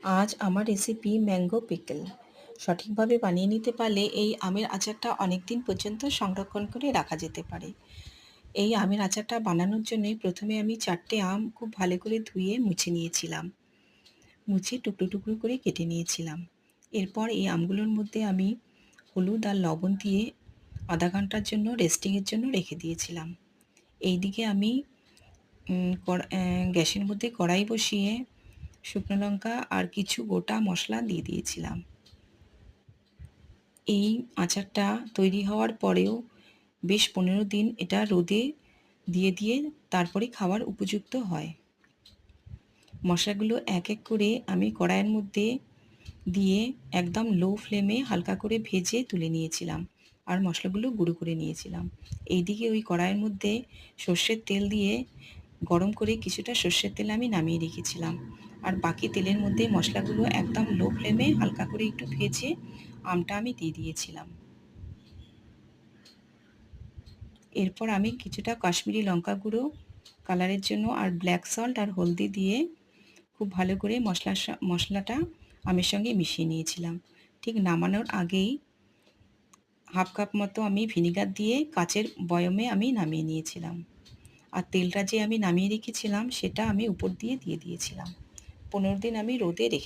আজ আমার recipe mango pickle. সঠিকভাবে বানিয়ে নিতে পারলে এই আমের আচারটা অনেক দিন পর্যন্ত সংরক্ষণ করে রাখা যেতে পারে। এই আমের আচারটা বানানোর জন্যে প্রথমে আমি 4টে আম খুব ভালো করে ধুয়ে মুছে নিয়েছিলাম। মুছে টুকরো টুকরো করে কেটে নিয়েছিলাম। এরপর এই আমগুলোর মধ্যে আমি হলুদ আর লবণ দিয়ে আধা ঘন্টার জন্য রেস্টিংয়ের জন্য রেখে দিয়েছিলাম। এইদিকে আমি গ্যাসের মধ্যে কড়াই বসিয়ে শুকনো লঙ্কা আর কিছু গোটা মশলা দিয়ে দিয়েছিলাম। এই আচারটা তৈরি হওয়ার পরেও বেশ 15 দিন এটা রোদে দিয়ে তারপরে খাওয়ার উপযুক্ত হয়। মশলাগুলো এক এক করে আমি কড়াইয়ের মধ্যে দিয়ে একদম লো ফ্লেমে হালকা করে ভেজে তুলে নিয়েছিলাম আর মশলাগুলো গুঁড়ো করে নিয়েছিলাম। এইদিকে ওই কড়াইয়ের মধ্যে সর্ষের তেল দিয়ে গরম করে কিছুটা সর্ষের তেল আমি নামিয়ে রেখেছিলাম আর বাকি তেলের মধ্যে মশলাগুলো একদম লো ফ্লেমে হালকা করে একটু ভেজে আমটা আমি দিয়ে দিয়েছিলাম। এরপর আমি কিছুটা কাশ্মীরি লঙ্কা গুঁড়ো কালারের জন্য আর ব্ল্যাক সল্ট আর হলদি দিয়ে খুব ভালো করে মশলাটা আমের সঙ্গে মিশিয়ে নিয়েছিলাম। ঠিক নামানোর আগেই হাফ কাপ মতো আমি ভিনিগার দিয়ে কাচের বয়মে আমি নামিয়ে নিয়েছিলাম আর তেলটা যে আমি নামিয়ে রেখেছিলাম সেটা আমি উপর দিয়ে দিয়েছিলাম। 15 দিন আমি রোদে রেখে